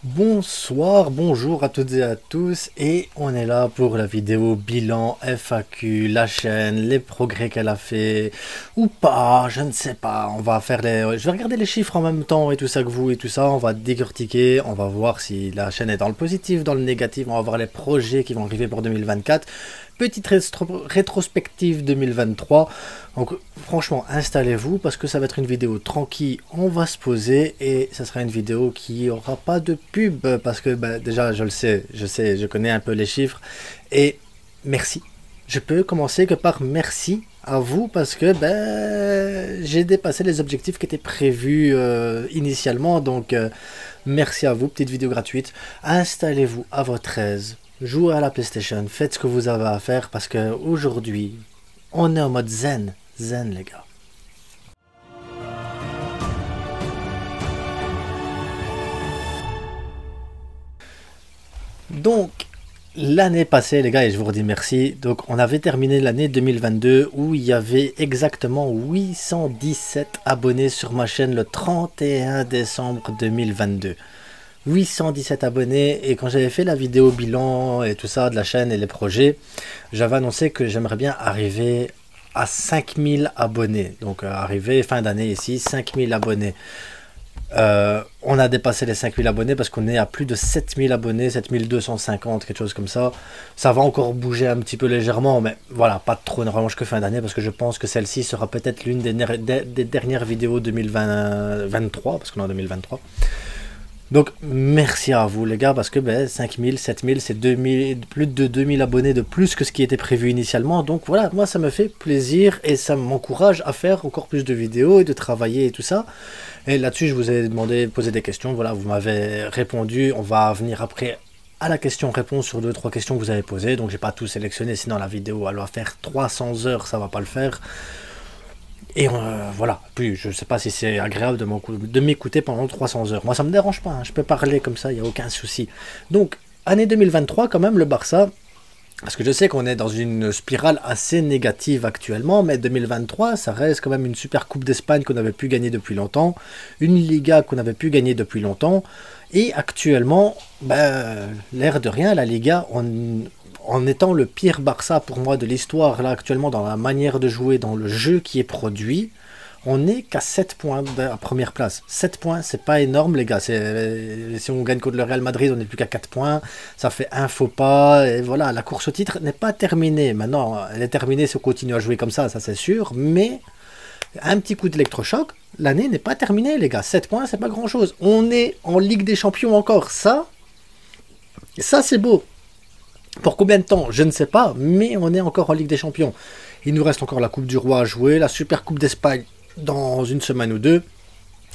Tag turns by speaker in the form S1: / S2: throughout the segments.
S1: Bonsoir, bonjour à toutes et à tous, et on est là pour la vidéo bilan FAQ, la chaîne, les progrès qu'elle a fait, ou pas, je ne sais pas, on va faire je vais regarder les chiffres en même temps et tout ça que vous et tout ça, on va décortiquer, on va voir si la chaîne est dans le positif, dans le négatif, on va voir les projets qui vont arriver pour 2024, petite rétrospective 2023, donc franchement installez-vous parce que ça va être une vidéo tranquille, on va se poser et ça sera une vidéo qui aura pas de pub parce que déjà je le sais, je connais un peu les chiffres et merci. Je peux commencer que par merci à vous parce que j'ai dépassé les objectifs qui étaient prévus initialement, donc merci à vous, petite vidéo gratuite, installez-vous à votre aise. Jouez à la PlayStation, faites ce que vous avez à faire parce que aujourd'hui, on est en mode zen. Zen, les gars. Donc, l'année passée, les gars, et je vous redis merci. Donc, on avait terminé l'année 2022 où il y avait exactement 817 abonnés sur ma chaîne le 31 décembre 2022. 817 abonnés, et quand j'avais fait la vidéo bilan et tout ça de la chaîne et les projets, j'avais annoncé que j'aimerais bien arriver à 5000 abonnés, donc arriver fin d'année ici, 5000 abonnés. On a dépassé les 5000 abonnés parce qu'on est à plus de 7000 abonnés, 7250, quelque chose comme ça. Ça va encore bouger un petit peu légèrement, mais voilà, pas trop normalement jusque fin d'année parce que je pense que celle-ci sera peut-être l'une des dernières vidéos 2023, parce qu'on est en 2023. Donc merci à vous les gars parce que 5000, 7000, c'est 2000, plus de 2000 abonnés de plus que ce qui était prévu initialement. Donc voilà, moi ça me fait plaisir et ça m'encourage à faire encore plus de vidéos et de travailler et tout ça. Et là-dessus je vous ai demandé de poser des questions, voilà, vous m'avez répondu, on va venir après à la question-réponse sur 2-3 questions que vous avez posées. Donc j'ai pas tout sélectionné, sinon la vidéo elle va faire 300 heures, ça va pas le faire. Et voilà, puis je sais pas si c'est agréable de m'écouter pendant 300 heures. Moi ça me dérange pas, hein. Je peux parler comme ça, il n'y a aucun souci. Donc, année 2023 quand même, le Barça, parce que je sais qu'on est dans une spirale assez négative actuellement, mais 2023, ça reste quand même une super Coupe d'Espagne qu'on n'avait plus gagner depuis longtemps, une Liga qu'on n'avait plus gagner depuis longtemps, et actuellement, l'air de rien, la Liga, en étant le pire Barça pour moi de l'histoire, là actuellement, dans la manière de jouer, dans le jeu qui est produit, on n'est qu'à 7 points de la première place. 7 points, c'est pas énorme, les gars. Si on gagne contre le Real Madrid, on n'est plus qu'à 4 points. Ça fait un faux pas. Et voilà, la course au titre n'est pas terminée. Maintenant, elle est terminée si on continue à jouer comme ça c'est sûr. Mais un petit coup d'électrochoc, l'année n'est pas terminée, les gars. 7 points, c'est pas grand-chose. On est en Ligue des Champions encore. Ça c'est beau. Pour combien de temps, je ne sais pas, mais on est encore en Ligue des Champions. Il nous reste encore la Coupe du Roi à jouer, la Super Coupe d'Espagne dans une semaine ou deux.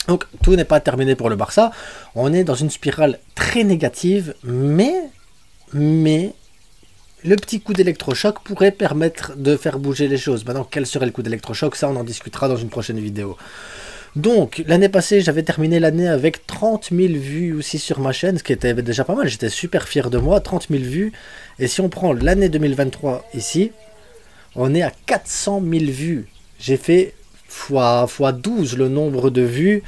S1: Donc tout n'est pas terminé pour le Barça. On est dans une spirale très négative, mais le petit coup d'électrochoc pourrait permettre de faire bouger les choses. Maintenant, quel serait le coup d'électrochoc? Ça, on en discutera dans une prochaine vidéo. Donc, l'année passée, j'avais terminé l'année avec 30 000 vues aussi sur ma chaîne, ce qui était déjà pas mal. J'étais super fier de moi, 30 000 vues. Et si on prend l'année 2023 ici, on est à 400 000 vues. J'ai fait fois 12 le nombre de vues.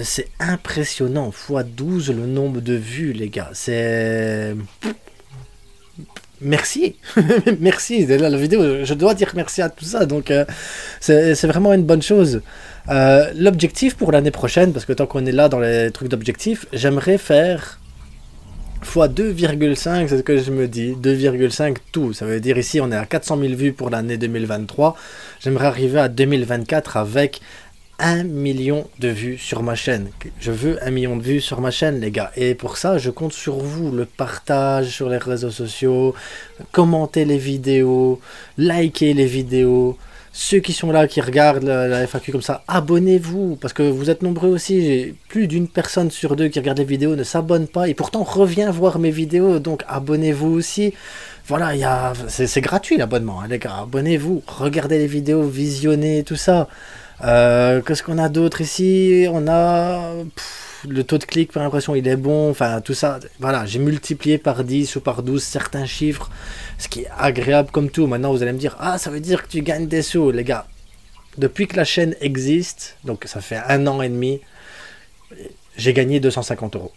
S1: C'est impressionnant. Fois 12 le nombre de vues, les gars. C'est... Merci, merci. La vidéo, je dois dire merci à tout ça. Donc, c'est vraiment une bonne chose. L'objectif pour l'année prochaine, parce que tant qu'on est là dans les trucs d'objectifs, j'aimerais faire fois 2,5, c'est ce que je me dis, 2,5 tout. Ça veut dire ici, on est à 400 000 vues pour l'année 2023. J'aimerais arriver à 2024 avec 1 million de vues sur ma chaîne. Je veux 1 million de vues sur ma chaîne, les gars. Et pour ça, je compte sur vous. Le partage sur les réseaux sociaux, commenter les vidéos, liker les vidéos. Ceux qui sont là, qui regardent la FAQ comme ça, abonnez-vous, parce que vous êtes nombreux aussi. J'ai plus d'une personne sur deux qui regarde les vidéos ne s'abonne pas, et pourtant revient voir mes vidéos, donc abonnez-vous aussi. Voilà, c'est gratuit l'abonnement, hein, les gars. Abonnez-vous, regardez les vidéos, visionnez tout ça. Qu'est-ce qu'on a d'autre ici? On a... le taux de clic, par l'impression, il est bon. Enfin, tout ça. Voilà, j'ai multiplié par 10 ou par 12 certains chiffres. Ce qui est agréable comme tout. Maintenant, vous allez me dire, ah, ça veut dire que tu gagnes des sous, les gars. Depuis que la chaîne existe, donc ça fait 1 an et demi, j'ai gagné 250 euros.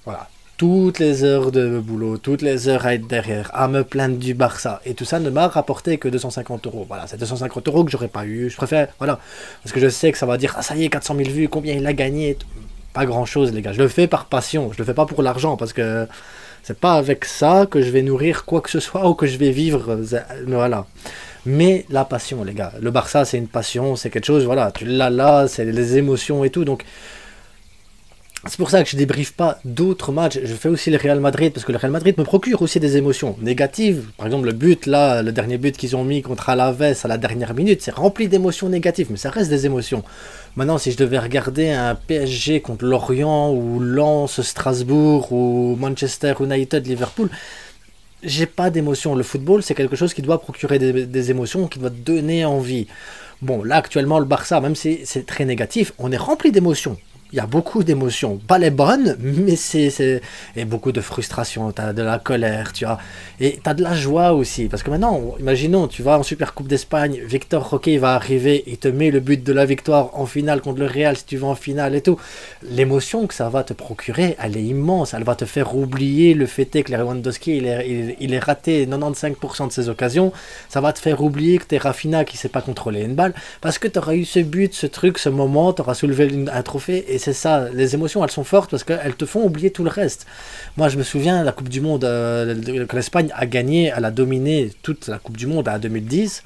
S1: Voilà. Toutes les heures de boulot, toutes les heures à être derrière, à me plaindre du Barça. Et tout ça ne m'a rapporté que 250 euros. Voilà, c'est 250 euros que j'aurais pas eu. Je préfère, voilà, parce que je sais que ça va dire, ah ça y est, 400 000 vues, combien il a gagné. Pas grand chose, les gars. Je le fais par passion. Je le fais pas pour l'argent, parce que c'est pas avec ça que je vais nourrir quoi que ce soit ou que je vais vivre. Voilà. Mais la passion, les gars. Le Barça, c'est une passion, c'est quelque chose, voilà, tu l'as là, c'est les émotions et tout. Donc, c'est pour ça que je débriefe pas d'autres matchs. Je fais aussi le Real Madrid parce que le Real Madrid me procure aussi des émotions négatives. Par exemple, le but là, le dernier but qu'ils ont mis contre Alaves à la dernière minute, c'est rempli d'émotions négatives, mais ça reste des émotions. Maintenant, si je devais regarder un PSG contre Lorient ou Lens, Strasbourg ou Manchester United, Liverpool, j'ai pas d'émotion. Le football, c'est quelque chose qui doit procurer des émotions, qui doit donner envie. Bon, là actuellement, le Barça, même si c'est très négatif, on est rempli d'émotions. Il y a beaucoup d'émotions, pas les bonnes, mais et beaucoup de frustration, tu as de la colère, tu vois, et tu as de la joie aussi, parce que maintenant, imaginons, tu vas en Super Coupe d'Espagne, Victor Roque va arriver, il te met le but de la victoire en finale contre le Real, si tu vas en finale et tout, l'émotion que ça va te procurer, elle est immense, elle va te faire oublier le fait que Lewandowski, il est raté 95% de ses occasions, ça va te faire oublier que t'es Rafinha qui sait pas contrôler une balle, parce que tu auras eu ce but, ce truc, ce moment, tu auras soulevé un trophée, et c'est ça, les émotions elles sont fortes parce qu'elles te font oublier tout le reste. Moi je me souviens la Coupe du Monde que l'Espagne a gagné, elle a dominé toute la Coupe du Monde à 2010,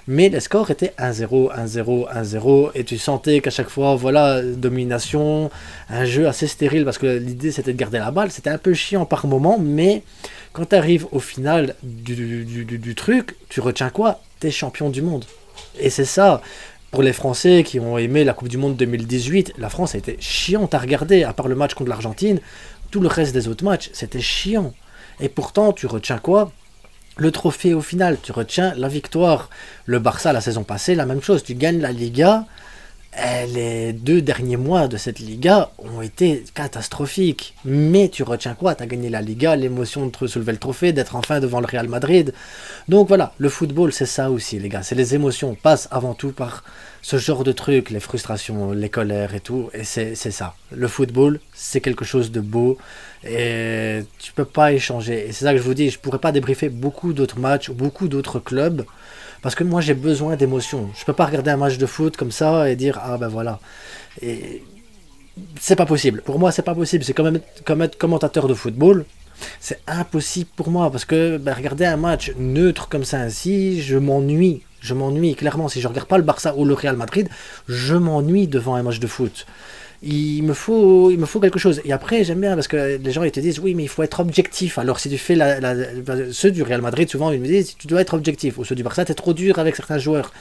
S1: mais les scores étaient 1-0, 1-0, 1-0 et tu sentais qu'à chaque fois, voilà, domination, un jeu assez stérile parce que l'idée c'était de garder la balle, c'était un peu chiant par moment, mais quand tu arrives au final du truc, tu retiens quoi? T'es champion du monde. Et c'est ça. Pour les Français qui ont aimé la Coupe du Monde 2018, la France a été chiante à regarder, à part le match contre l'Argentine. Tout le reste des autres matchs, c'était chiant. Et pourtant, tu retiens quoi? Le trophée au final, tu retiens la victoire. Le Barça, la saison passée, la même chose. Tu gagnes la Liga. Les 2 derniers mois de cette Liga ont été catastrophiques. Mais tu retiens quoi? Tu as gagné la Liga, l'émotion de te soulever le trophée, d'être enfin devant le Real Madrid. Donc voilà, le football c'est ça aussi les gars. C'est les émotions, passent avant tout par ce genre de trucs, les frustrations, les colères et tout. Et c'est ça. Le football c'est quelque chose de beau et tu peux pas échanger. Et c'est ça que je vous dis, je pourrais pas débriefer beaucoup d'autres matchs, beaucoup d'autres clubs. Parce que moi j'ai besoin d'émotions. Je peux pas regarder un match de foot comme ça et dire ah ben voilà. Et c'est pas possible. Pour moi c'est pas possible. C'est comme être commentateur de football. C'est impossible pour moi parce que ben, regarder un match neutre comme ça ainsi, je m'ennuie. Je m'ennuie clairement. Si je regarde pas le Barça ou le Real Madrid, je m'ennuie devant un match de foot. Il me faut quelque chose. Et après, j'aime bien parce que les gens ils te disent oui, mais il faut être objectif. Alors, si tu fais ceux du Real Madrid, souvent ils me disent tu dois être objectif. Ou ceux du Barça, t'es trop dur avec certains joueurs.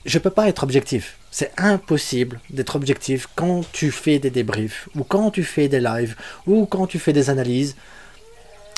S1: Je peux pas être objectif. C'est impossible d'être objectif quand tu fais des débriefs, ou quand tu fais des lives, ou quand tu fais des analyses.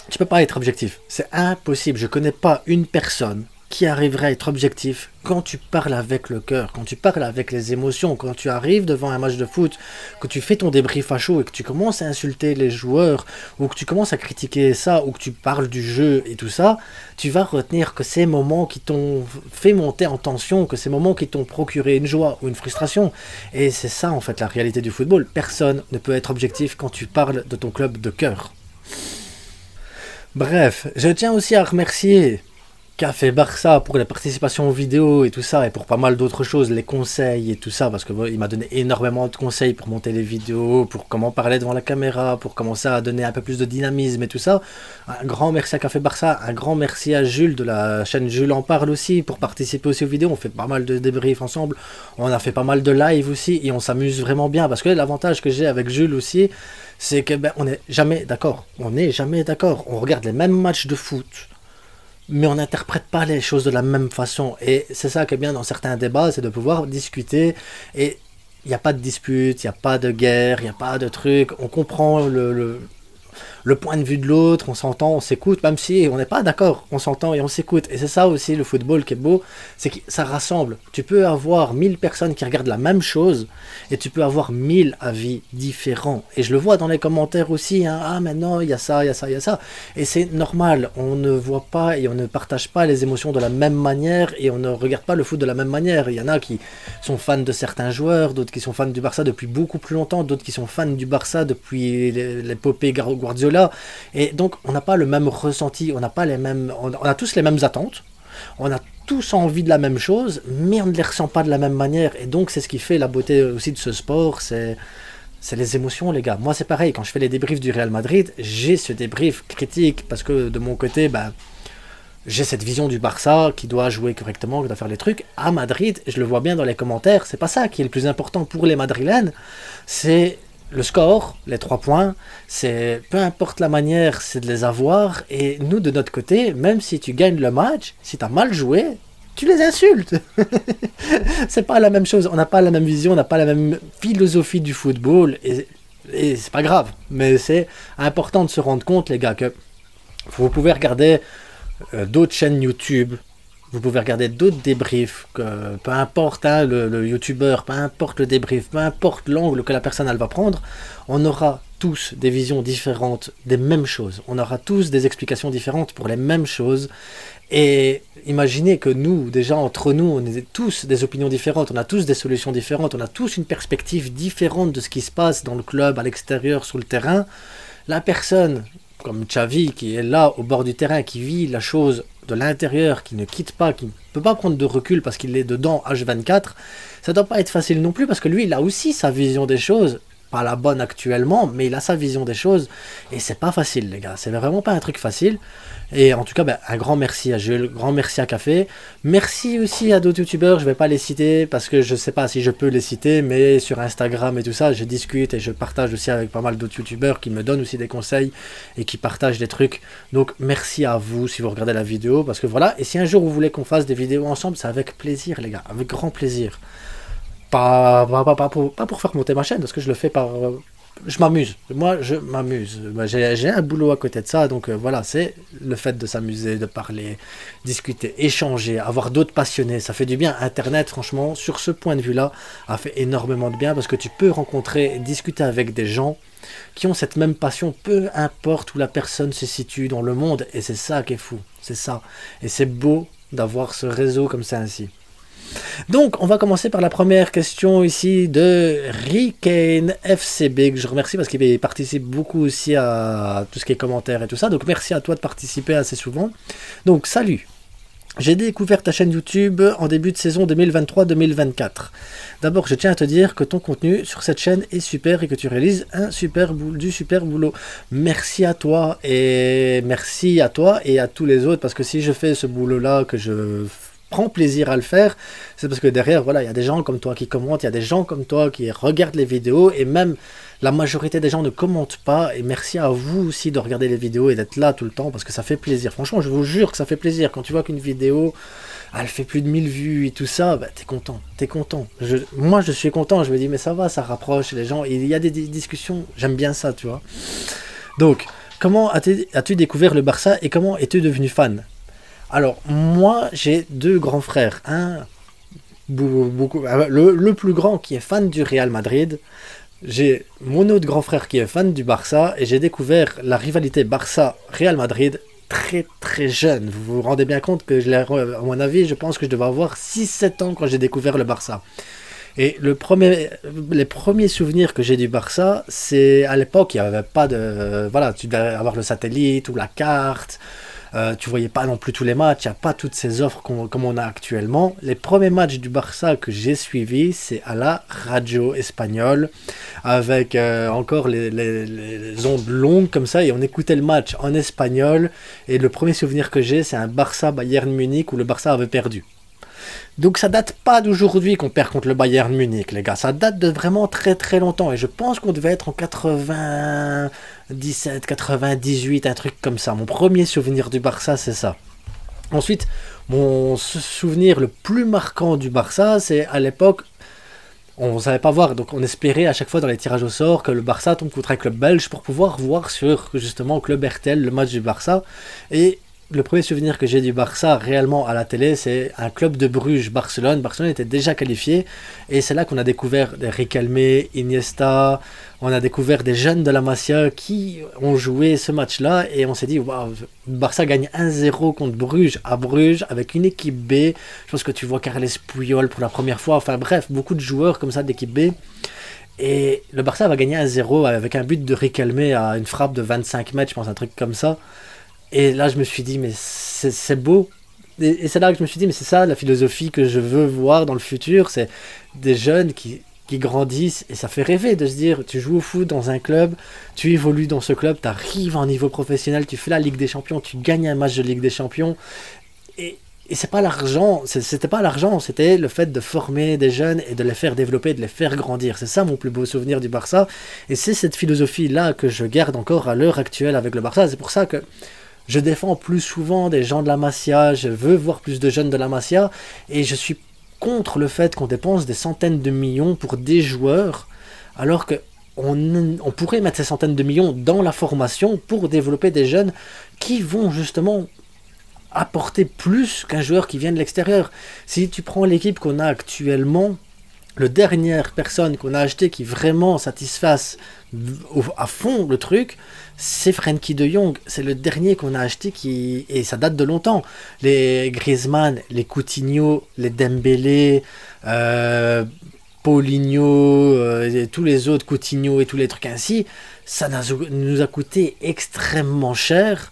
S1: Tu peux pas être objectif. C'est impossible. Je connais pas une personne qui arriverait à être objectif quand tu parles avec le cœur, quand tu parles avec les émotions, quand tu arrives devant un match de foot, que tu fais ton débrief à chaud et que tu commences à insulter les joueurs, ou que tu commences à critiquer ça, ou que tu parles du jeu et tout ça, tu vas retenir que ces moments qui t'ont fait monter en tension, que ces moments qui t'ont procuré une joie ou une frustration. Et c'est ça en fait la réalité du football. Personne ne peut être objectif quand tu parles de ton club de cœur. Bref, je tiens aussi à remercier Café Barça pour la participation aux vidéos et tout ça, et pour pas mal d'autres choses, les conseils et tout ça, parce que il m'a donné énormément de conseils pour monter les vidéos, pour comment parler devant la caméra, pour commencer à donner un peu plus de dynamisme et tout ça. Un grand merci à Café Barça, un grand merci à Jules de la chaîne Jules en parle aussi, pour participer aussi aux vidéos. On fait pas mal de débriefs ensemble, on a fait pas mal de live aussi, et on s'amuse vraiment bien, parce que l'avantage que j'ai avec Jules aussi, c'est que on n'est jamais d'accord. On n'est jamais d'accord. On regarde les mêmes matchs de foot, mais on n'interprète pas les choses de la même façon. Et c'est ça qui est bien dans certains débats, c'est de pouvoir discuter. Et il n'y a pas de dispute, il n'y a pas de guerre, il n'y a pas de truc. On comprend le le point de vue de l'autre, on s'entend, on s'écoute, même si on n'est pas d'accord, on s'entend et on s'écoute. Et c'est ça aussi le football qui est beau, c'est que ça rassemble. Tu peux avoir 1000 personnes qui regardent la même chose et tu peux avoir 1000 avis différents. Et je le vois dans les commentaires aussi, hein, ah mais non, il y a ça, il y a ça, il y a ça. Et c'est normal, on ne voit pas et on ne partage pas les émotions de la même manière et on ne regarde pas le foot de la même manière. Il y en a qui sont fans de certains joueurs, d'autres qui sont fans du Barça depuis beaucoup plus longtemps, d'autres qui sont fans du Barça depuis l'épopée Guardiola. Et donc on n'a pas le même ressenti, on n'a pas les mêmes, on a tous les mêmes attentes, on a tous envie de la même chose, mais on ne les ressent pas de la même manière. Et donc c'est ce qui fait la beauté aussi de ce sport, c'est les émotions, les gars. Moi c'est pareil, quand je fais les débriefs du Real Madrid, j'ai ce débrief critique parce que de mon côté, ben, j'ai cette vision du Barça qui doit jouer correctement, qui doit faire les trucs. À Madrid, je le vois bien dans les commentaires, c'est pas ça qui est le plus important pour les Madrilènes, c'est le score, les 3 points, c'est peu importe la manière, c'est de les avoir. Et nous, de notre côté, même si tu gagnes le match, si tu as mal joué, tu les insultes. C'est pas la même chose, on n'a pas la même vision, on n'a pas la même philosophie du football. Et c'est pas grave, mais c'est important de se rendre compte, les gars, que vous pouvez regarder d'autres chaînes YouTube, vous pouvez regarder d'autres débriefs, que, peu importe hein, le youtubeur, peu importe le débrief, peu importe l'angle que la personne elle va prendre, on aura tous des visions différentes des mêmes choses. On aura tous des explications différentes pour les mêmes choses. Et imaginez que nous, déjà entre nous, on a tous des opinions différentes, on a tous des solutions différentes, on a tous une perspective différente de ce qui se passe dans le club, à l'extérieur, sur le terrain. La personne comme Xavi qui est là au bord du terrain, qui vit la chose de l'intérieur, qui ne quitte pas, qui ne peut pas prendre de recul parce qu'il est dedans H24, ça doit pas être facile non plus parce que lui il a aussi sa vision des choses, pas la bonne actuellement, mais il a sa vision des choses et c'est pas facile les gars, c'est vraiment pas un truc facile. Et en tout cas, ben, un grand merci à Jules, grand merci à Café, merci aussi à d'autres youtubeurs, je vais pas les citer parce que je sais pas si je peux les citer, mais sur Instagram et tout ça, je discute et je partage aussi avec pas mal d'autres youtubeurs qui me donnent aussi des conseils et qui partagent des trucs. Donc merci à vous si vous regardez la vidéo, parce que voilà, et si un jour vous voulez qu'on fasse des vidéos ensemble, c'est avec plaisir les gars, avec grand plaisir. Pas pour faire monter ma chaîne, parce que je le fais par... je m'amuse, moi je m'amuse, j'ai un boulot à côté de ça, donc voilà, c'est le fait de s'amuser, de parler, discuter, échanger, avoir d'autres passionnés, ça fait du bien. Internet franchement, sur ce point de vue là, a fait énormément de bien, parce que tu peux rencontrer et discuter avec des gens qui ont cette même passion, peu importe où la personne se situe dans le monde, et c'est ça qui est fou, c'est ça, et c'est beau d'avoir ce réseau comme ça ainsi. Donc, on va commencer par la première question ici de Rikane FCB, que je remercie parce qu'il participe beaucoup aussi à tout ce qui est commentaires et tout ça. Donc, merci à toi de participer assez souvent. Donc, salut. J'ai découvert ta chaîne YouTube en début de saison 2023-2024. D'abord, je tiens à te dire que ton contenu sur cette chaîne est super et que tu réalises du super boulot. Merci à toi et à tous les autres, parce que si je fais ce boulot-là, que je prends plaisir à le faire, c'est parce que derrière, voilà, il y a des gens comme toi qui commentent, il y a des gens comme toi qui regardent les vidéos, et même la majorité des gens ne commentent pas, et merci à vous aussi de regarder les vidéos et d'être là tout le temps, parce que ça fait plaisir. Franchement, je vous jure que ça fait plaisir. Quand tu vois qu'une vidéo, elle fait plus de 1000 vues et tout ça, bah, t'es content, t'es content. Moi, je suis content, je me dis, mais ça va, ça rapproche les gens, il y a des discussions, j'aime bien ça, tu vois. Donc, comment as-tu découvert le Barça, et comment es-tu devenu fan? Alors, moi, j'ai 2 grands frères. Le plus grand qui est fan du Real Madrid. J'ai mon autre grand frère qui est fan du Barça. Et j'ai découvert la rivalité Barça-Real Madrid très très jeune. Vous vous rendez bien compte que, à mon avis, je pense que je devais avoir 6-7 ans quand j'ai découvert le Barça. Et les premiers souvenirs que j'ai du Barça, c'est à l'époque, il n'y avait pas de... Voilà, tu devais avoir le satellite ou la carte... tu voyais pas non plus tous les matchs, il n'y a pas toutes ces offres comme on a actuellement. Les premiers matchs du Barça que j'ai suivis, c'est à la radio espagnole, avec encore les ondes longues comme ça, et on écoutait le match en espagnol. Et le premier souvenir que j'ai, c'est un Barça-Bayern Munich où le Barça avait perdu. Donc ça date pas d'aujourd'hui qu'on perd contre le Bayern Munich, les gars. Ça date de vraiment très très longtemps. Et je pense qu'on devait être en 97, 98, un truc comme ça. Mon premier souvenir du Barça, c'est ça. Ensuite, mon souvenir le plus marquant du Barça, c'est à l'époque, on ne savait pas voir. Donc on espérait à chaque fois dans les tirages au sort que le Barça tombe contre un club belge pour pouvoir voir sur justement Club RTL le match du Barça. Et le premier souvenir que j'ai du Barça réellement à la télé, c'est un club de Bruges, Barcelone. Barcelone était déjà qualifié et c'est là qu'on a découvert des Riquelme, Iniesta, on a découvert des jeunes de la Masia qui ont joué ce match-là et on s'est dit, waouh, Barça gagne 1-0 contre Bruges à Bruges avec une équipe B. Je pense que tu vois Carles Puyol pour la première fois, enfin bref, beaucoup de joueurs comme ça d'équipe B. Et le Barça va gagner 1-0 avec un but de Riquelme à une frappe de 25 mètres, je pense, un truc comme ça. Et là, je me suis dit, mais c'est beau. Et c'est là que je me suis dit, mais c'est ça la philosophie que je veux voir dans le futur. C'est des jeunes qui grandissent. Et ça fait rêver de se dire, tu joues au foot dans un club, tu évolues dans ce club, tu arrives à un niveau professionnel, tu fais la Ligue des Champions, tu gagnes un match de Ligue des Champions. Et c'est pas l'argent, c'était pas l'argent, c'était le fait de former des jeunes et de les faire développer, de les faire grandir. C'est ça mon plus beau souvenir du Barça. Et c'est cette philosophie-là que je garde encore à l'heure actuelle avec le Barça. C'est pour ça que je défends plus souvent des gens de la Masia, je veux voir plus de jeunes de la Masia, et je suis contre le fait qu'on dépense des centaines de millions pour des joueurs, alors que on pourrait mettre ces centaines de millions dans la formation pour développer des jeunes qui vont justement apporter plus qu'un joueur qui vient de l'extérieur. Si tu prends l'équipe qu'on a actuellement, la dernière personne qu'on a acheté qui vraiment satisfasse à fond le truc, c'est Frenkie de Jong. C'est le dernier qu'on a acheté et ça date de longtemps. Les Griezmann, les Coutinho, les Dembélé, Paulinho, et tous les autres, Coutinho et tous les trucs ainsi, ça nous a coûté extrêmement cher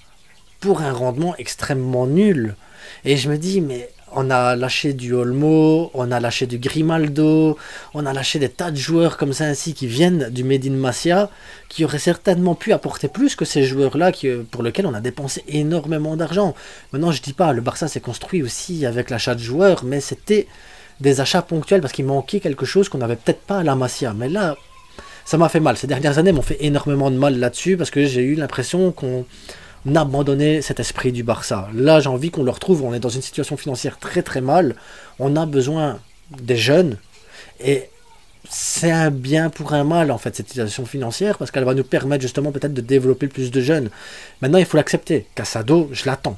S1: pour un rendement extrêmement nul. Et je me dis, mais on a lâché du Olmo, on a lâché du Grimaldo, on a lâché des tas de joueurs comme ça ainsi qui viennent du Made in Masia, qui auraient certainement pu apporter plus que ces joueurs-là pour lesquels on a dépensé énormément d'argent. Maintenant, je dis pas, le Barça s'est construit aussi avec l'achat de joueurs, mais c'était des achats ponctuels parce qu'il manquait quelque chose qu'on n'avait peut-être pas à la Masia. Mais là, ça m'a fait mal. Ces dernières années m'ont fait énormément de mal là-dessus parce que j'ai eu l'impression qu'on abandonné cet esprit du Barça. Là, j'ai envie qu'on le retrouve. On est dans une situation financière très très mal. On a besoin des jeunes et c'est un bien pour un mal en fait cette situation financière parce qu'elle va nous permettre justement peut-être de développer plus de jeunes. Maintenant, il faut l'accepter. Casado, je l'attends.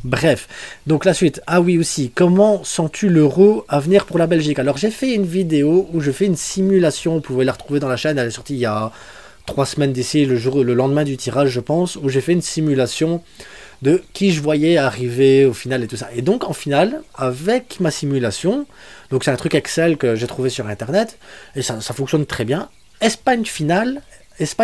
S1: Bref, donc la suite. Ah oui aussi, comment sens-tu l'euro à venir pour la Belgique? Alors j'ai fait une vidéo où je fais une simulation. Vous pouvez la retrouver dans la chaîne. Elle est sortie il y a 3 semaines d'ici, le lendemain du tirage, je pense, où j'ai fait une simulation de qui je voyais arriver au final et tout ça. Et donc, en finale, avec ma simulation, donc c'est un truc Excel que j'ai trouvé sur Internet, et ça fonctionne très bien. Espagne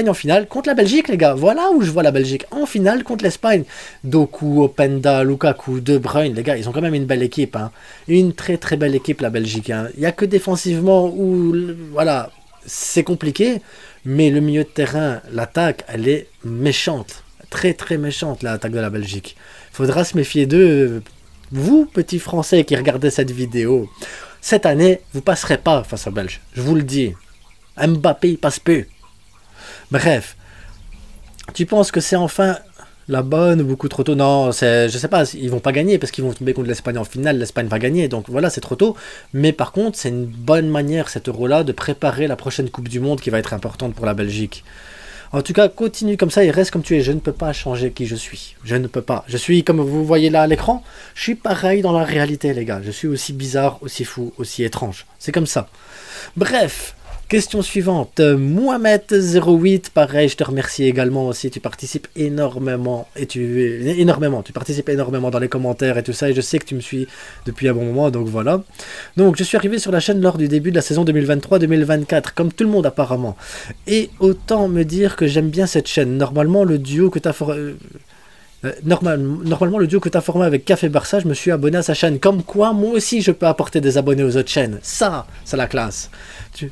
S1: en finale contre la Belgique, les gars. Voilà où je vois la Belgique en finale contre l'Espagne. Doku, Openda, Lukaku, De Bruyne, les gars, ils ont quand même une belle équipe. Hein. Une très très belle équipe, la Belgique. Hein. Il n'y a que défensivement où, voilà, c'est compliqué. Mais le milieu de terrain, l'attaque, elle est méchante. Très très méchante, l'attaque de la Belgique. Il faudra se méfier d'eux. Vous, petits Français qui regardez cette vidéo, cette année, vous ne passerez pas face aux Belges. Je vous le dis. Mbappé, il passe peu. Bref. Tu penses que c'est enfin la bonne ou beaucoup trop tôt? Non, je sais pas, ils vont pas gagner parce qu'ils vont tomber contre l'Espagne en finale, l'Espagne va gagner, donc voilà, c'est trop tôt. Mais par contre, c'est une bonne manière, cet euro-là, de préparer la prochaine Coupe du Monde qui va être importante pour la Belgique. En tout cas, continue comme ça et reste comme tu es. Je ne peux pas changer qui je suis. Je ne peux pas. Je suis, comme vous voyez là à l'écran, je suis pareil dans la réalité, les gars. Je suis aussi bizarre, aussi fou, aussi étrange. C'est comme ça. Bref. Question suivante, Mohamed08, pareil, je te remercie également aussi, tu participes énormément, tu participes énormément dans les commentaires et tout ça, et je sais que tu me suis depuis un bon moment, donc voilà. Donc je suis arrivé sur la chaîne lors du début de la saison 2023-2024, comme tout le monde apparemment, et autant me dire que j'aime bien cette chaîne. Normalement, le duo que tu as Normalement, le duo que tu as formé avec Café Barça, je me suis abonné à sa chaîne. Comme quoi, moi aussi, je peux apporter des abonnés aux autres chaînes. Ça, c'est la classe.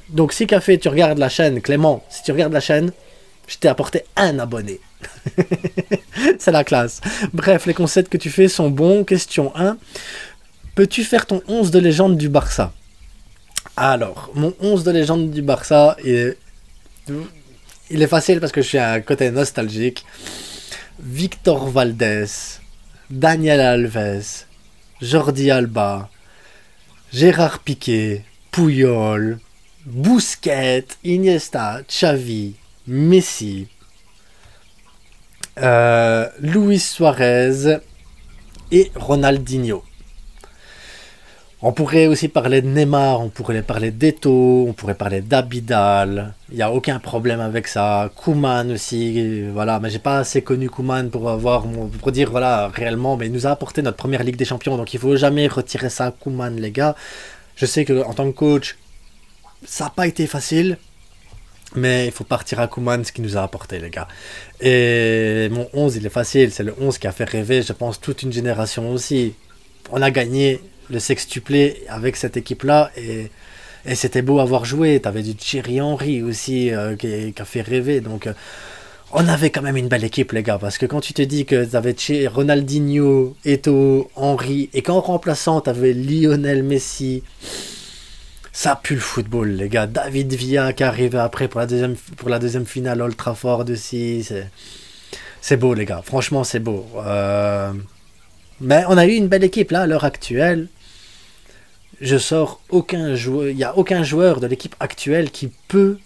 S1: Donc, si Café, tu regardes la chaîne, Clément, si tu regardes la chaîne, je t'ai apporté un abonné. C'est la classe. Bref, les concepts que tu fais sont bons. Question 1. Peux-tu faire ton 11 de légende du Barça? Alors, mon 11 de légende du Barça, il est facile parce que je suis à un côté nostalgique. Victor Valdés, Daniel Alves, Jordi Alba, Gérard Piqué, Puyol, Busquets, Iniesta, Xavi, Messi, Luis Suarez et Ronaldinho. On pourrait aussi parler de Neymar, on pourrait parler d'Eto'o, on pourrait parler d'Abidal. Il n'y a aucun problème avec ça. Koeman aussi, voilà. Mais j'ai pas assez connu Koeman pour dire voilà réellement. Mais il nous a apporté notre première Ligue des Champions, donc il faut jamais retirer ça à Koeman, les gars. Je sais que en tant que coach, ça n'a pas été facile, mais il faut partir à Koeman ce qu'il nous a apporté, les gars. Et mon 11, il est facile. C'est le 11 qui a fait rêver, je pense, toute une génération aussi. On a gagné le sextuplé avec cette équipe-là et c'était beau à voir jouer. T'avais du Thierry Henry aussi qui a fait rêver. Donc on avait quand même une belle équipe, les gars. Parce que quand tu te dis que t'avais Ronaldinho, Eto'o, Henry et qu'en remplaçant t'avais Lionel Messi, ça pue le football, les gars. David Villa qui arrivait après pour la deuxième finale Old Trafford aussi. C'est beau, les gars. Franchement, c'est beau. Mais on a eu une belle équipe là à l'heure actuelle. Je sors aucun joueur, il n'y a aucun joueur de l'équipe actuelle qui peut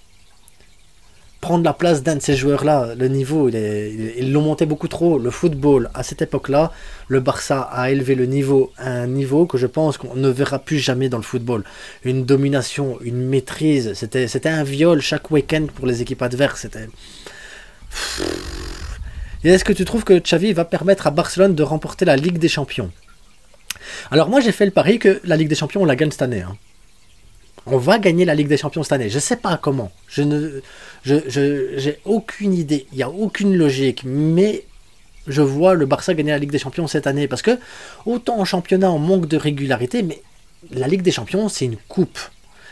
S1: prendre la place d'un de ces joueurs-là. Le niveau, ils l'ont monté beaucoup trop. Le football, à cette époque-là, le Barça a élevé le niveau à un niveau que je pense qu'on ne verra plus jamais dans le football. Une domination, une maîtrise, c'était un viol chaque week-end pour les équipes adverses. Et est-ce que tu trouves que Xavi va permettre à Barcelone de remporter la Ligue des Champions? Alors moi j'ai fait le pari que la Ligue des Champions on la gagne cette année. Hein. On va gagner la Ligue des Champions cette année. Je sais pas comment. J'ai aucune idée. Il n'y a aucune logique. Mais je vois le Barça gagner la Ligue des Champions cette année. Parce que autant en championnat on manque de régularité, mais la Ligue des Champions c'est une coupe.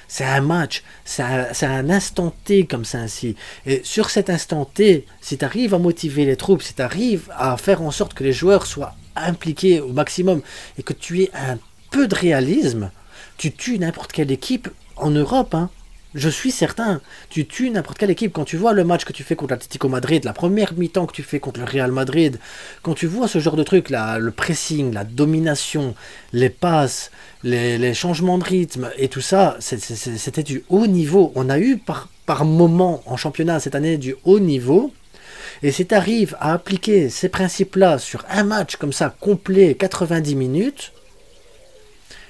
S1: C'est un match, c'est un instant T comme ça ainsi. Et sur cet instant T, si tu arrives à motiver les troupes, si tu arrives à faire en sorte que les joueurs soient impliqués au maximum et que tu aies un peu de réalisme, tu tues n'importe quelle équipe en Europe. Hein. Je suis certain, tu tues n'importe quelle équipe. Quand tu vois le match que tu fais contre l'Atlético Madrid, la première mi-temps que tu fais contre le Real Madrid, quand tu vois ce genre de truc, le pressing, la domination, les passes, les changements de rythme et tout ça, c'était du haut niveau. On a eu par moment en championnat cette année du haut niveau. Et si tu arrives à appliquer ces principes-là sur un match comme ça, complet, 90 minutes,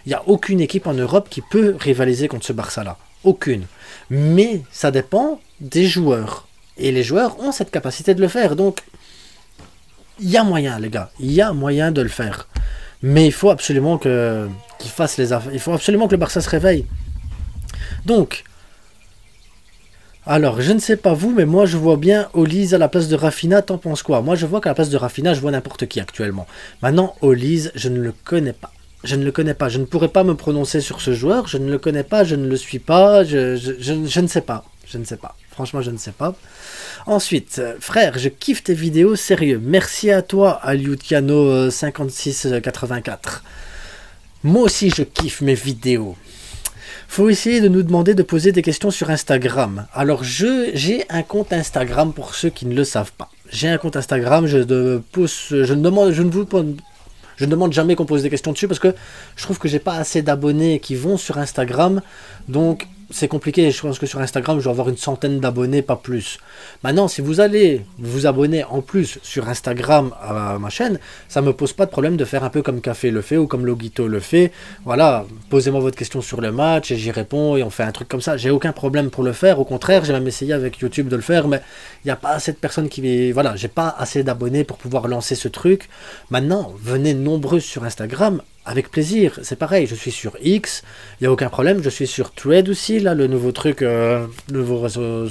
S1: il n'y a aucune équipe en Europe qui peut rivaliser contre ce Barça-là. Aucune. Mais ça dépend des joueurs. Et les joueurs ont cette capacité de le faire. Donc, il y a moyen, les gars. Il y a moyen de le faire. Mais il faut absolument qu'ils fassent les affaires. Il faut absolument que le Barça se réveille. Donc, alors, je ne sais pas vous, mais moi je vois bien Olise à la place de Rafinha. T'en penses quoi? Moi je vois qu'à la place de Rafinha, je vois n'importe qui actuellement. Maintenant, Olise, je ne le connais pas. Je ne le connais pas, je ne pourrais pas me prononcer sur ce joueur, je ne le connais pas, je ne le suis pas, je ne sais pas, je ne sais pas, franchement je ne sais pas. Ensuite, frère, je kiffe tes vidéos, sérieux, merci à toi, Aliutiano 5684. Moi aussi je kiffe mes vidéos. Faut essayer de nous demander de poser des questions sur Instagram. Alors j'ai un compte Instagram pour ceux qui ne le savent pas. J'ai un compte Instagram, je ne demande jamais qu'on pose des questions dessus parce que je trouve que j'ai pas assez d'abonnés qui vont sur Instagram. Donc c'est compliqué. Je pense que sur Instagram, je dois avoir une centaine d'abonnés, pas plus. Maintenant, si vous allez vous abonner en plus sur Instagram à ma chaîne, ça me pose pas de problème de faire un peu comme Café le fait ou comme Loguito le fait. Voilà, posez-moi votre question sur le match et j'y réponds et on fait un truc comme ça. J'ai aucun problème pour le faire. Au contraire, j'ai même essayé avec YouTube de le faire, mais il n'y a pas assez de personnes qui... Voilà, j'ai pas assez d'abonnés pour pouvoir lancer ce truc. Maintenant, venez nombreux sur Instagram. Avec plaisir, c'est pareil, je suis sur X, il n'y a aucun problème, je suis sur Thread aussi, là, le nouveau truc, le nouveau réseau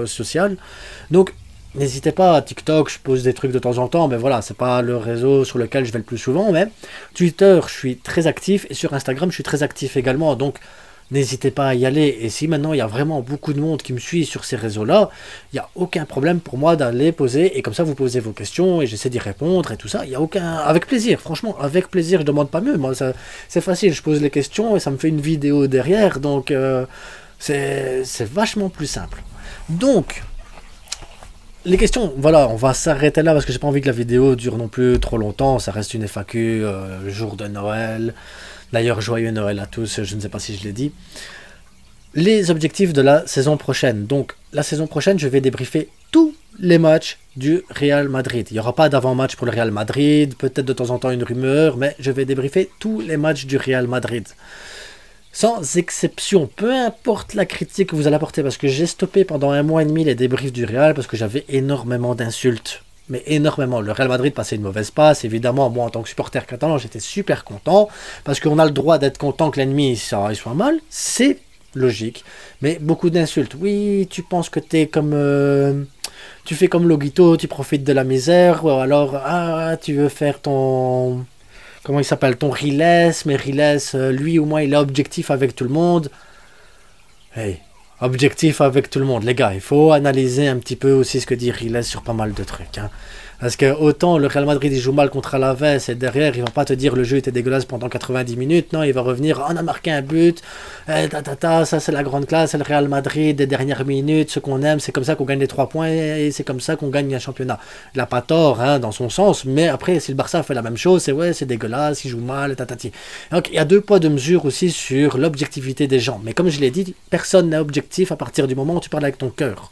S1: social. Donc, n'hésitez pas, à TikTok, je pose des trucs de temps en temps, mais voilà, c'est pas le réseau sur lequel je vais le plus souvent, mais Twitter, je suis très actif, et sur Instagram, je suis très actif également, donc n'hésitez pas à y aller. Et si maintenant il y a vraiment beaucoup de monde qui me suit sur ces réseaux-là, il n'y a aucun problème pour moi d'aller poser. Et comme ça, vous posez vos questions et j'essaie d'y répondre et tout ça. Il y a aucun... Avec plaisir, franchement, avec plaisir, je demande pas mieux. Moi, c'est facile, je pose les questions et ça me fait une vidéo derrière. Donc, c'est vachement plus simple. Donc, les questions, voilà, on va s'arrêter là parce que j'ai pas envie que la vidéo dure non plus trop longtemps. Ça reste une FAQ, jour de Noël. D'ailleurs, joyeux Noël à tous, je ne sais pas si je l'ai dit. les objectifs de la saison prochaine. Donc, la saison prochaine, je vais débriefer tous les matchs du Real Madrid. Il n'y aura pas d'avant-match pour le Real Madrid, peut-être de temps en temps une rumeur, mais je vais débriefer tous les matchs du Real Madrid. Sans exception, peu importe la critique que vous allez apporter, parce que j'ai stoppé pendant 1 mois et demi les débriefs du Real, parce que j'avais énormément d'insultes. Mais énormément. Le Real Madrid passait une mauvaise passe. Évidemment, moi, en tant que supporter catalan, j'étais super content, parce qu'on a le droit d'être content que l'ennemi soit mal. C'est logique. Mais beaucoup d'insultes. Oui, tu penses que t'es comme... tu fais comme Loguito, tu profites de la misère, ou alors, tu veux faire ton... Comment il s'appelle? Ton Riles, mais Riles, lui, au moins, il est objectif avec tout le monde. Hey, objectif avec tout le monde. Les gars, il faut analyser un petit peu aussi ce que dit Riles sur pas mal de trucs. Hein. Parce que autant le Real Madrid il joue mal contre Alaves et derrière il va pas te dire le jeu était dégueulasse pendant 90 minutes, non il va revenir on a marqué un but, ça c'est la grande classe, c'est le Real Madrid des dernières minutes, ce qu'on aime c'est comme ça qu'on gagne les 3 points et c'est comme ça qu'on gagne un championnat. Il a pas tort hein, dans son sens, mais après si le Barça fait la même chose c'est ouais c'est dégueulasse, il joue mal, tatati. Donc il y a 2 poids 2 mesures aussi sur l'objectivité des gens, mais comme je l'ai dit, personne n'est objectif à partir du moment où tu parles avec ton cœur.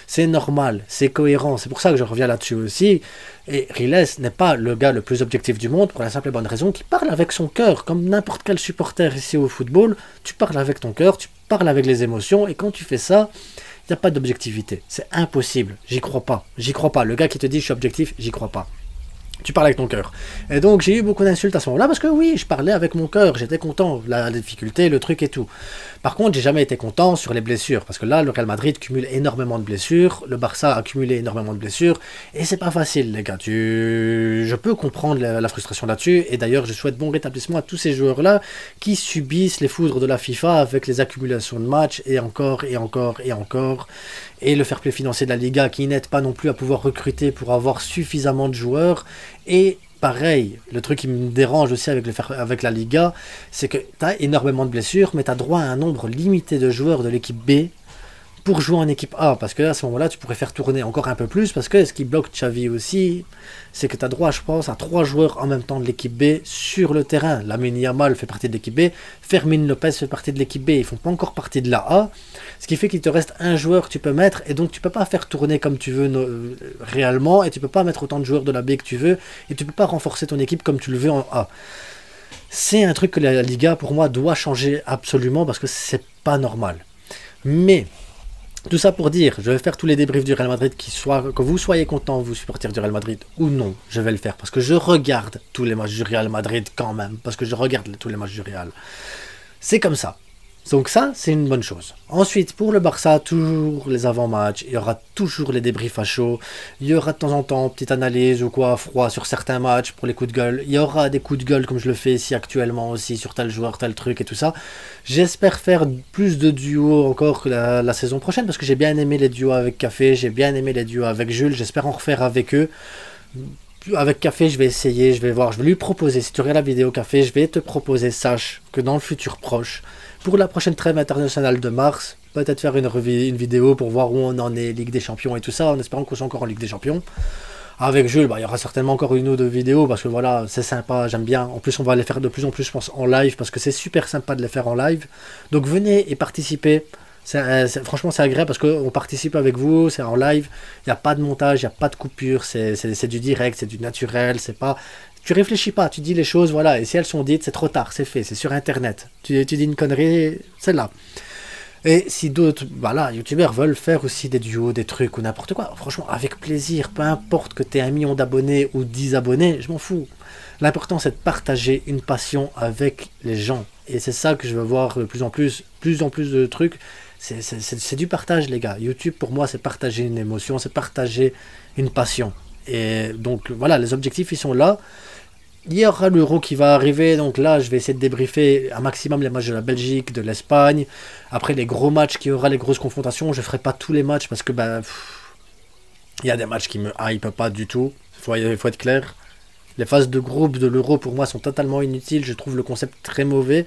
S1: C'est normal, c'est cohérent, c'est pour ça que je reviens là-dessus aussi. Et Riles n'est pas le gars le plus objectif du monde pour la simple et bonne raison qu'il parle avec son cœur, comme n'importe quel supporter ici au football, tu parles avec ton cœur, tu parles avec les émotions, et quand tu fais ça, il n'y a pas d'objectivité. C'est impossible, j'y crois pas. Le gars qui te dit je suis objectif, j'y crois pas. Tu parles avec ton cœur. Et donc j'ai eu beaucoup d'insultes à ce moment-là parce que oui, je parlais avec mon cœur, j'étais content, la difficulté, le truc et tout. Par contre, j'ai jamais été content sur les blessures parce que là, le Real Madrid cumule énormément de blessures, le Barça a cumulé énormément de blessures et c'est pas facile, les gars. Je peux comprendre la frustration là-dessus et d'ailleurs, je souhaite bon rétablissement à tous ces joueurs-là qui subissent les foudres de la FIFA avec les accumulations de matchs et encore et encore et encore. Et le fair play financier de la Liga qui n'aide pas non plus à pouvoir recruter pour avoir suffisamment de joueurs. Et pareil, le truc qui me dérange aussi avec la Liga, c'est que tu as énormément de blessures, mais tu as droit à un nombre limité de joueurs de l'équipe B pour jouer en équipe A. Parce que à ce moment-là, tu pourrais faire tourner encore un peu plus, parce que ce qui bloque Xavi aussi, c'est que tu as droit, je pense, à 3 joueurs en même temps de l'équipe B sur le terrain. Lamine Yamal fait partie de l'équipe B, Fermin Lopez fait partie de l'équipe B, ils font pas encore partie de la A, ce qui fait qu'il te reste un joueur que tu peux mettre, et donc tu peux pas faire tourner comme tu veux réellement, et tu peux pas mettre autant de joueurs de la B que tu veux, et tu peux pas renforcer ton équipe comme tu le veux en A. C'est un truc que la Liga, pour moi, doit changer absolument, parce que c'est pas normal. Mais... tout ça pour dire, je vais faire tous les débriefs du Real Madrid, que vous soyez content, vous supporters du Real Madrid ou non, je vais le faire parce que je regarde tous les matchs du Real Madrid quand même, parce que je regarde tous les matchs du Real. C'est comme ça. Donc ça, c'est une bonne chose. Ensuite, pour le Barça, toujours les avant-matchs, il y aura toujours les débriefs à chaud, il y aura de temps en temps petite analyse ou quoi à froid sur certains matchs pour les coups de gueule, il y aura des coups de gueule comme je le fais ici actuellement aussi sur tel joueur, tel truc et tout ça. J'espère faire plus de duos encore que la saison prochaine parce que j'ai bien aimé les duos avec Café, j'ai bien aimé les duos avec Jules, j'espère en refaire avec eux. Avec Café, je vais essayer, je vais voir, je vais lui proposer, si tu regardes la vidéo Café, je vais te proposer, sache que dans le futur proche, pour la prochaine trêve internationale de mars, peut-être faire une vidéo pour voir où on en est, Ligue des Champions et tout ça, en espérant qu'on soit encore en Ligue des Champions. Avec Jules, il y aura certainement encore une ou deux vidéos, parce que voilà, c'est sympa, j'aime bien. En plus, on va les faire de plus en plus, je pense, en live, parce que c'est super sympa de les faire en live. Donc venez et participez. Franchement, c'est agréable parce qu'on participe avec vous, c'est en live, il n'y a pas de montage, il n'y a pas de coupure, c'est du direct, c'est du naturel, c'est pas... Tu réfléchis pas, tu dis les choses, voilà, et si elles sont dites, c'est trop tard, c'est fait, c'est sur internet. Tu dis une connerie, c'est là. Et si d'autres, voilà, youtubeurs veulent faire aussi des duos, des trucs ou n'importe quoi, franchement, avec plaisir, peu importe que tu aies 1 million d'abonnés ou 10 abonnés, je m'en fous. L'important, c'est de partager une passion avec les gens. Et c'est ça que je veux voir de plus en plus de trucs. C'est du partage, les gars. YouTube, pour moi, c'est partager une émotion, c'est partager une passion. Et donc, voilà, les objectifs, ils sont là. Il y aura l'Euro qui va arriver, donc là je vais essayer de débriefer un maximum les matchs de la Belgique, de l'Espagne. Après les gros matchs qui aura, les grosses confrontations, je ferai pas tous les matchs parce que il y a des matchs qui me hype pas du tout, faut être clair. Les phases de groupe de l'Euro pour moi sont totalement inutiles, je trouve le concept très mauvais.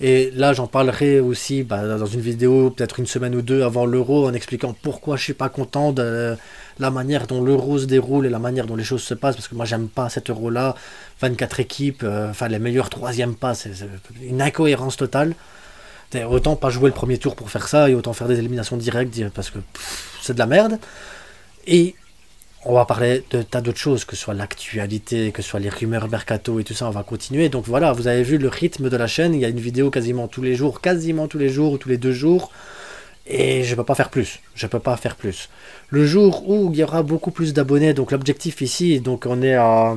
S1: Et là j'en parlerai aussi dans une vidéo, peut-être une semaine ou deux avant l'Euro, en expliquant pourquoi je suis pas content de la manière dont l'Euro se déroule et la manière dont les choses se passent, parce que moi j'aime pas cet Euro-là, 24 équipes, les meilleurs troisièmes pas, c'est une incohérence totale. Autant pas jouer le premier tour pour faire ça et autant faire des éliminations directes parce que c'est de la merde. Et on va parler de tas d'autres choses, que ce soit l'actualité, que ce soit les rumeurs mercato et tout ça, on va continuer. Donc voilà, vous avez vu le rythme de la chaîne, il y a une vidéo quasiment tous les jours ou tous les 2 jours. Et je ne peux pas faire plus. Je peux pas faire plus. Le jour où il y aura beaucoup plus d'abonnés, donc l'objectif ici, donc on est à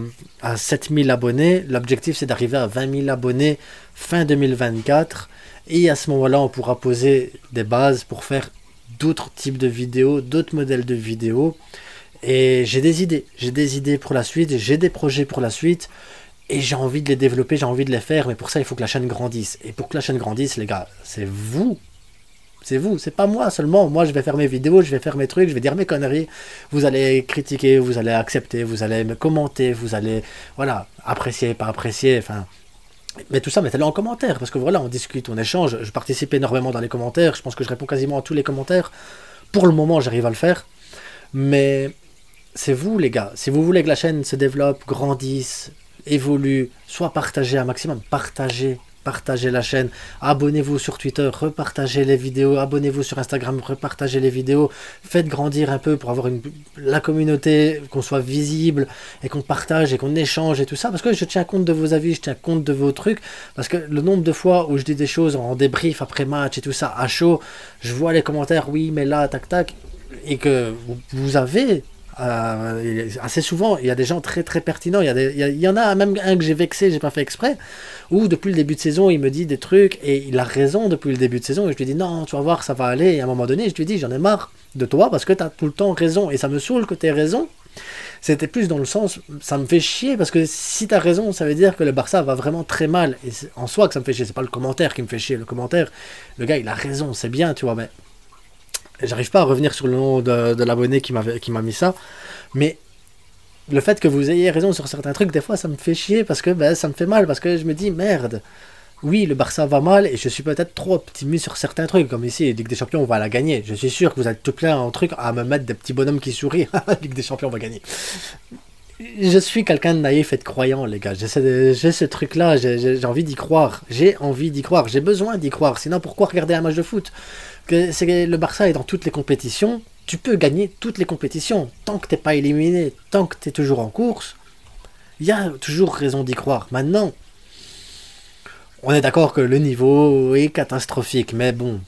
S1: 7000 abonnés. L'objectif c'est d'arriver à 20 000 abonnés fin 2024. Et à ce moment-là, on pourra poser des bases pour faire d'autres types de vidéos, d'autres modèles de vidéos. Et j'ai des idées pour la suite, j'ai des projets pour la suite. Et j'ai envie de les développer, j'ai envie de les faire. Mais pour ça, il faut que la chaîne grandisse. Et pour que la chaîne grandisse, les gars, c'est vous. C'est vous, c'est pas moi seulement. Moi, je vais faire mes vidéos, je vais faire mes trucs, je vais dire mes conneries. Vous allez critiquer, vous allez accepter, vous allez me commenter, vous allez, voilà, apprécier, pas apprécier, enfin. Mais tout ça, mettez-le en commentaire, parce que voilà, on discute, on échange. Je participe énormément dans les commentaires. Je pense que je réponds quasiment à tous les commentaires. Pour le moment, j'arrive à le faire. Mais c'est vous, les gars. Si vous voulez que la chaîne se développe, grandisse, évolue, soit partagez un maximum, partagez la chaîne, abonnez-vous sur Twitter, repartagez les vidéos, abonnez-vous sur Instagram, repartagez les vidéos, faites grandir un peu pour avoir la communauté, qu'on soit visible et qu'on partage et qu'on échange et tout ça, parce que je tiens compte de vos avis, je tiens compte de vos trucs, parce que le nombre de fois où je dis des choses en débrief après match et tout ça à chaud, je vois les commentaires, oui mais là tac tac, et que vous avez assez souvent, il y a des gens très très pertinents. Il y en a même un que j'ai vexé, j'ai pas fait exprès, où depuis le début de saison, il me dit des trucs et il a raison depuis le début de saison. Et je lui dis non, tu vas voir, ça va aller. Et à un moment donné, je lui dis j'en ai marre de toi parce que tu as tout le temps raison et ça me saoule que tu aies raison. C'était plus dans le sens, ça me fait chier parce que si tu as raison, ça veut dire que le Barça va vraiment très mal. Et en soi que ça me fait chier, c'est pas le commentaire qui me fait chier. Le commentaire, le gars il a raison, c'est bien, tu vois, mais. J'arrive pas à revenir sur le nom de l'abonné qui m'a mis ça, mais le fait que vous ayez raison sur certains trucs, des fois ça me fait chier parce que ça me fait mal, parce que je me dis merde, oui le Barça va mal et je suis peut-être trop optimiste sur certains trucs, comme ici, Ligue des Champions on va la gagner, je suis sûr que vous êtes tout plein en trucs à me mettre des petits bonhommes qui sourient, Ligue des Champions on va gagner. Je suis quelqu'un de naïf et de croyant, les gars. J'ai ce truc-là, j'ai envie d'y croire. J'ai besoin d'y croire. Sinon, pourquoi regarder un match de foot? Le Barça est dans toutes les compétitions. Tu peux gagner toutes les compétitions. Tant que t'es pas éliminé, tant que t'es toujours en course, il y a toujours raison d'y croire. Maintenant, on est d'accord que le niveau est catastrophique, mais bon.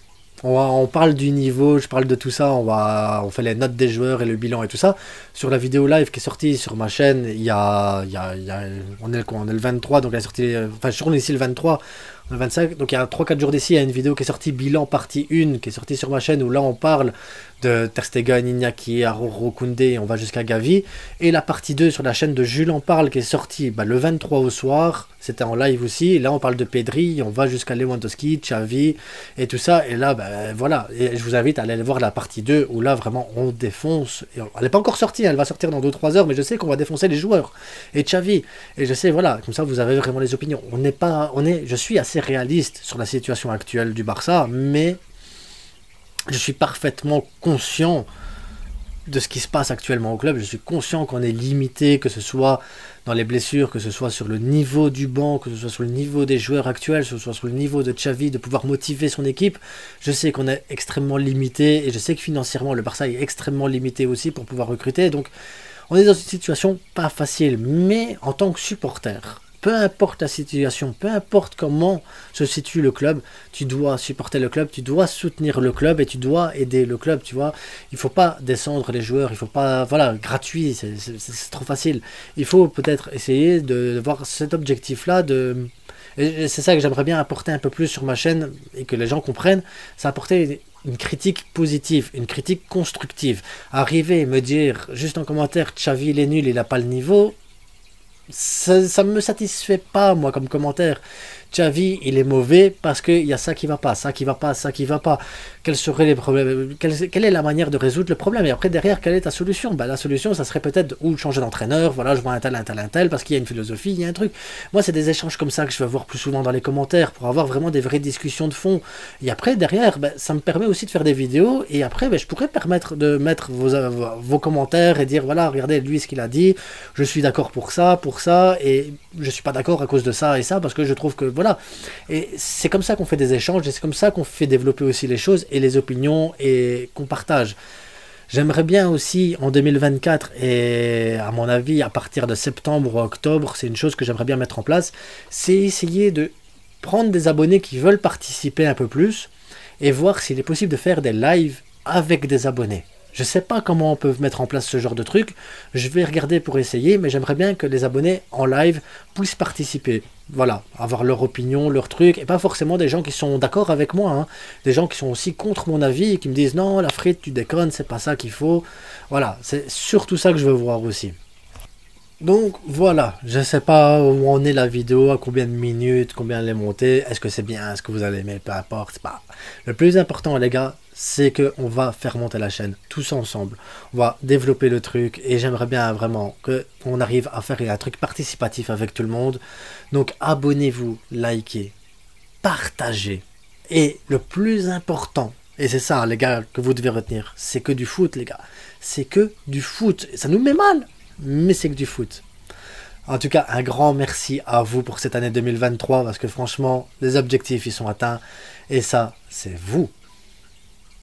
S1: On parle du niveau, je parle de tout ça, on fait les notes des joueurs et le bilan et tout ça. Sur la vidéo live qui est sortie sur ma chaîne, on est le 23, donc elle est sortie, enfin je tourne ici le 23, le 25, donc il y a 3-4 jours d'ici, il y a une vidéo qui est sortie, bilan partie 1, qui est sortie sur ma chaîne, où là on parle de Ter Stegen, Iñaki, Aroro, Koundé, on va jusqu'à Gavi, et la partie 2 sur la chaîne de Jules en parle, qui est sortie le 23 au soir, c'était en live aussi, et là on parle de Pedri, on va jusqu'à Lewandowski, Xavi, et tout ça, et là voilà, et je vous invite à aller voir la partie 2, où là vraiment on défonce, et elle n'est pas encore sortie, elle va sortir dans 2-3 heures, mais je sais qu'on va défoncer les joueurs, et Xavi, et je sais, voilà, comme ça vous avez vraiment les opinions, je suis assez réaliste sur la situation actuelle du Barça, mais je suis parfaitement conscient de ce qui se passe actuellement au club. Je suis conscient qu'on est limité, que ce soit dans les blessures, que ce soit sur le niveau du banc, que ce soit sur le niveau des joueurs actuels, que ce soit sur le niveau de Xavi, de pouvoir motiver son équipe. Je sais qu'on est extrêmement limité et je sais que financièrement le Barça est extrêmement limité aussi pour pouvoir recruter. Donc on est dans une situation pas facile, mais en tant que supporter, peu importe la situation, peu importe comment se situe le club, tu dois supporter le club, tu dois soutenir le club et tu dois aider le club, tu vois. Il faut pas descendre les joueurs, il faut pas, voilà, gratuit, c'est trop facile. Il faut peut-être essayer de voir cet objectif-là, et c'est ça que j'aimerais bien apporter un peu plus sur ma chaîne et que les gens comprennent, c'est apporter une critique positive, une critique constructive. Arriver et me dire juste en commentaire, Xavi il est nul, il n'a pas le niveau, ça me satisfait pas moi comme commentaire. Xavi il est mauvais parce qu'il y a ça qui va pas, ça qui va pas, ça qui va pas. Quels seraient les problèmes, quelle est la manière de résoudre le problème, et après derrière quelle est ta solution? La solution ça serait peut-être ou changer d'entraîneur, voilà, je vois un tel parce qu'il y a une philosophie, il y a un truc. Moi c'est des échanges comme ça que je veux voir plus souvent dans les commentaires pour avoir vraiment des vraies discussions de fond, et après derrière ça me permet aussi de faire des vidéos, et après je pourrais permettre de mettre vos commentaires et dire voilà, regardez lui ce qu'il a dit, je suis d'accord pour ça, et je suis pas d'accord à cause de ça et ça, parce que je trouve que voilà. Et c'est comme ça qu'on fait des échanges, et c'est comme ça qu'on fait développer aussi les choses et les opinions et qu'on partage. J'aimerais bien aussi en 2024, et à mon avis à partir de septembre ou octobre, c'est une chose que j'aimerais bien mettre en place, c'est essayer de prendre des abonnés qui veulent participer un peu plus et voir s'il est possible de faire des lives avec des abonnés. Je ne sais pas comment on peut mettre en place ce genre de truc, je vais regarder pour essayer, mais j'aimerais bien que les abonnés en live puissent participer. Voilà, avoir leur opinion, leur truc, et pas forcément des gens qui sont d'accord avec moi, hein. Des gens qui sont aussi contre mon avis et qui me disent non, la frite, tu déconnes, c'est pas ça qu'il faut. Voilà, c'est surtout ça que je veux voir aussi. Donc voilà, je sais pas où en est la vidéo, à combien de minutes, combien elle est montée, est-ce que c'est bien, est-ce que vous allez aimer, peu importe, c'est pas. Le plus important les gars, c'est qu'on va faire monter la chaîne, tous ensemble. On va développer le truc et j'aimerais bien vraiment qu'on arrive à faire un truc participatif avec tout le monde. Donc abonnez-vous, likez, partagez. Et le plus important, et c'est ça les gars que vous devez retenir, c'est que du foot les gars. C'est que du foot. Ça nous met mal, mais c'est que du foot. En tout cas, un grand merci à vous pour cette année 2023 parce que franchement, les objectifs ils sont atteints et ça, c'est vous